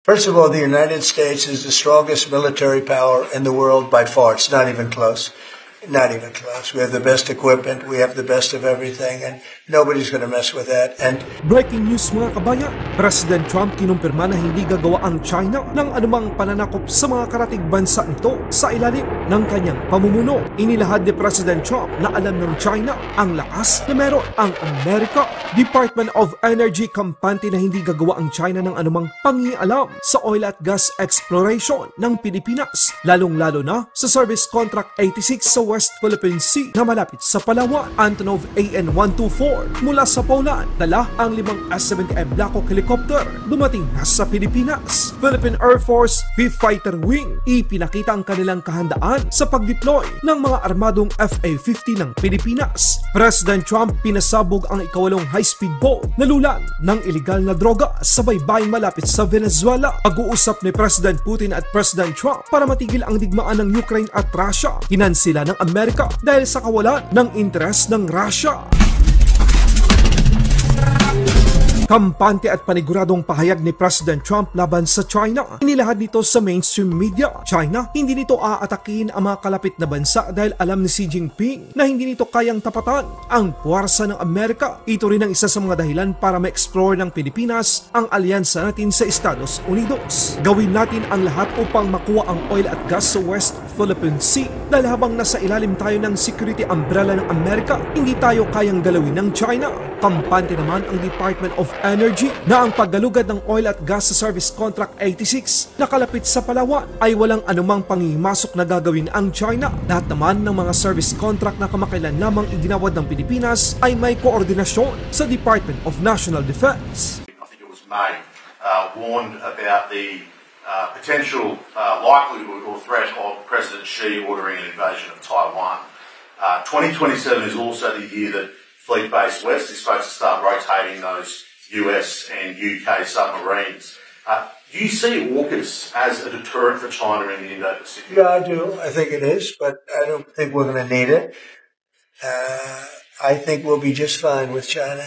First of all, the United States is the strongest military power in the world by far. It's not even close. Not even close. We have the best equipment. We have the best of everything, and nobody's going to mess with that. And breaking news mga kabayan, President Trump kinumpirma na hindi gagawa ang China ng anumang pananakop sa mga karatig bansa nito sa ilalim ng kanyang pamumuno. Inilahad ni President Trump na alam ng China ang lakas na meron ang Amerika. Department of Energy kampante na hindi gagawa ang China ng anumang pangialam sa oil at gas exploration ng Pilipinas, lalong-lalo na sa Service Contract 86 sa West Philippine Sea na malapit sa Palawan. Antonov AN-124 mula sa Poland, dala ang 5 S-70M Black Hawk helicopter, dumating na sa Pilipinas. Philippine Air Force 5th Fighter Wing, ipinakita ang kanilang kahandaan sa pag-deploy ng mga armadong FA-50 ng Pilipinas. President Trump pinasabog ang ikawalong high-speed boat na lulan ng iligal na droga sa baybaying malapit sa Venezuela. Pag-uusap ni President Putin at President Trump para matigil ang digmaan ng Ukraine at Russia, kinansila ng Amerika dahil sa kawalan ng interes ng Russia. Kampante at paniguradong pahayag ni President Trump laban sa China. Inilahad nito sa mainstream media. China, hindi nito aatakihin ang mga kalapit na bansa dahil alam ni Xi Jinping na hindi nito kayang tapatan ang puwersa ng Amerika. Ito rin ang isa sa mga dahilan para ma-explore ng Pilipinas ang alyansa natin sa Estados Unidos. Gawin natin ang lahat upang makuha ang oil at gas sa West Philippine Sea dahil habang nasa ilalim tayo ng security umbrella ng Amerika, hindi tayo kayang galawin ng China. Kampante naman ang Department of Energy na ang paggalugad ng oil at gas sa Service Contract 86 na kalapit sa Palawan ay walang anumang pangimasok na gagawin ang China. Lahat naman ng mga service contract na kamakailan lamang iginawad ng Pilipinas ay may koordinasyon sa Department of National Defense. I think it was May warned about the potential likelihood or threat of President Xi ordering an invasion of Taiwan. 2027 is also the year that Fleet Base West is supposed to start rotating those US and UK submarines. Do you see AUKUS as a deterrent for China in the Indo-Pacific? yeah, I do. I think it is, but I don't think we're going to need it. I think we'll be just fine with China.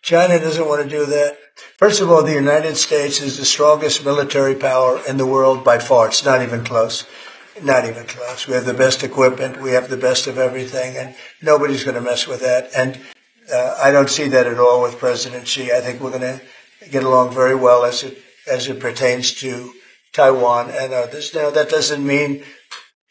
China doesn't want to do that. First of all, the United States is the strongest military power in the world by far. It's not even close. Not even close. We have the best equipment. We have the best of everything, and nobody's going to mess with that. And I don't see that at all with President Xi. I think we're going to get along very well as it pertains to Taiwan and others. Now, that doesn't mean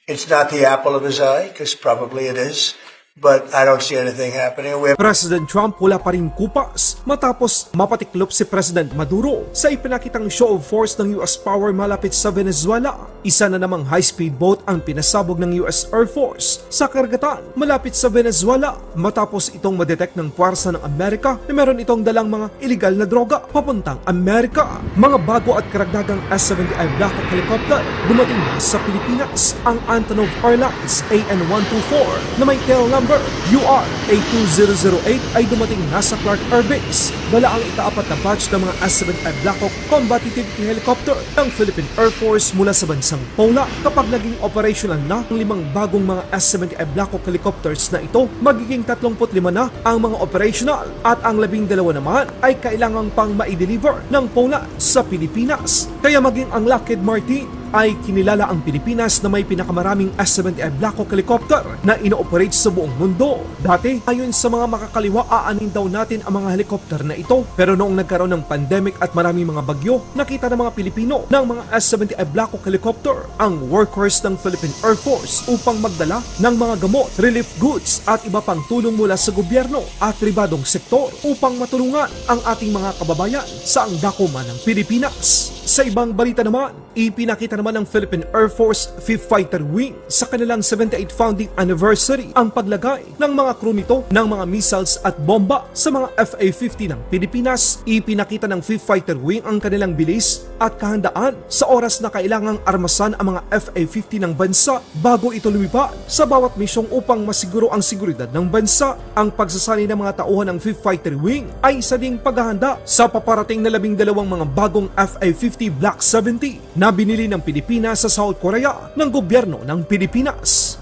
it's not the apple of his eye, because probably it is. But I don't see anything happening. President Trump wala pa rin kupas matapos mapatiklop si President Maduro sa ipinakitang show of force ng US power malapit sa Venezuela. Isa na namang high-speed boat ang pinasabog ng US Air Force sa karagatan malapit sa Venezuela matapos itong madetect ng puwersa ng Amerika na meron itong dalang mga iligal na droga papuntang Amerika. Mga bago at karagdagang S-70M Black Hawk helicopter dumating na sa Pilipinas. Ang Antonov Airlines AN-124 na may tail number UR-82008 ay dumating na sa Clark Air Base. Dala ang ika-4 na batch ng mga S-70M Black Hawk combat utility helicopter ng Philippine Air Force mula sa bansang Poland. Kapag naging operational na ang 5 bagong mga S-70M Black Hawk helicopters na ito, magiging 35 na ang mga operational at ang 12 naman ay kailangang pang ma-deliver ng Poland sa Pilipinas. Kaya maging ang Lockheed Martin ay kinilala ang Pilipinas na may pinakamaraming S-70M Black Hawk helicopter na ino-operate sa buong mundo. Dati, ayon sa mga makakaliwa, aanin daw natin ang mga helicopter na ito. Pero noong nagkaroon ng pandemic at maraming mga bagyo, nakita ng mga Pilipino ng mga S-70M Black Hawk helicopter ang workhorse ng Philippine Air Force upang magdala ng mga gamot, relief goods at iba pang tulong mula sa gobyerno at pribadong sektor upang matulungan ang ating mga kababayan sa ang dakuman ng Pilipinas. Sa ibang balita naman, ipinakita naman ng Philippine Air Force 5th Fighter Wing sa kanilang 78th founding anniversary ang paglagay ng mga crew nito ng mga missiles at bomba sa mga FA-50 ng Pilipinas. Ipinakita ng 5th Fighter Wing ang kanilang bilis at kahandaan sa oras na kailangang armasan ang mga FA-50 ng bansa bago ito lumipad sa bawat misyong upang masiguro ang seguridad ng bansa. Ang pagsasali ng mga tauhan ng 5th Fighter Wing ay isa ding paghahanda sa paparating na 12 mga bagong FA-50 Block 70 na binili ng Pilipinas sa South Korea ng gobyerno ng Pilipinas.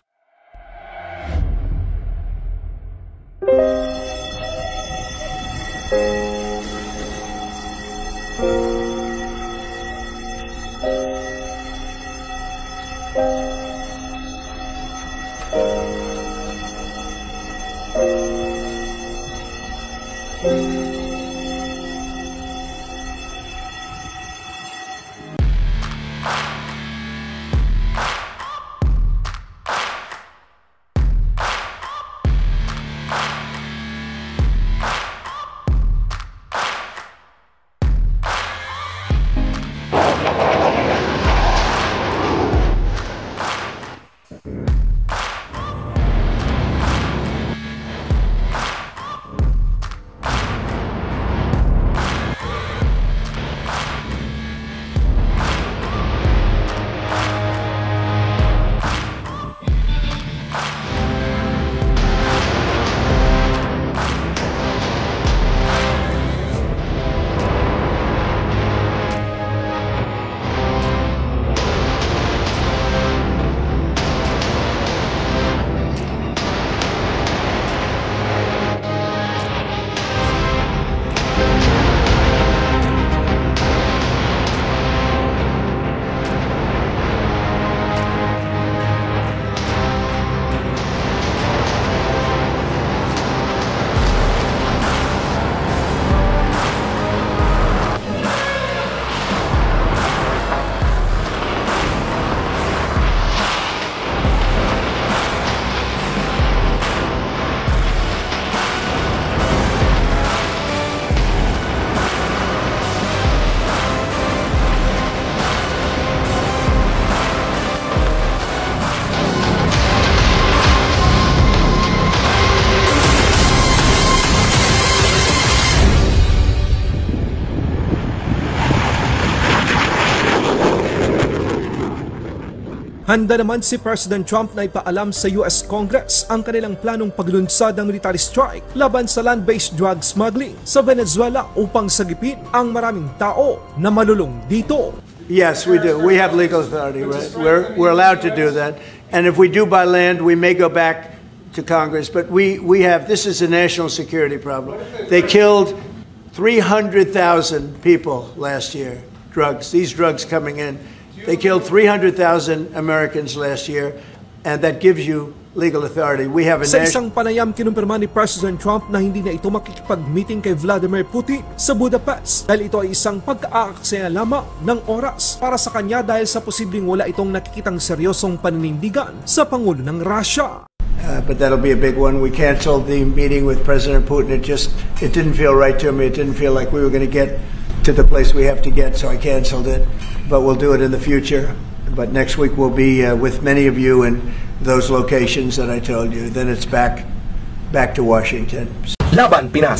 Handa naman si President Trump na ipaalam sa US Congress ang kanilang planong paglunsad ng military strike laban sa land-based drug smuggling sa Venezuela upang sagipin ang maraming tao na malulong dito. Yes, we do. We have legal authority, right? We're allowed to do that. And if we do by land, we may go back to Congress. But we have, this is a national security problem. They killed 300,000 people last year, these drugs coming in. They killed 300,000 Americans last year, and that gives you legal authority. We have a Sa isang panayam, kinumpirma ni President Trump na hindi na ito makikipag-meeting kay Vladimir Putin sa Budapest dahil ito ay isang pag-aaksaya lamang ng oras para sa kanya dahil sa posibleng wala itong nakikitang seryosong paninindigan sa Pangulo ng Russia. But that'll be a big one. We canceled the meeting with President Putin. It didn't feel right to me. It didn't feel like we were going to get to the place we have to get, so I canceled it. But we'll do it in the future. But next week we'll be with many of you in those locations that I told you. Then it's back to Washington. Laban Pinas.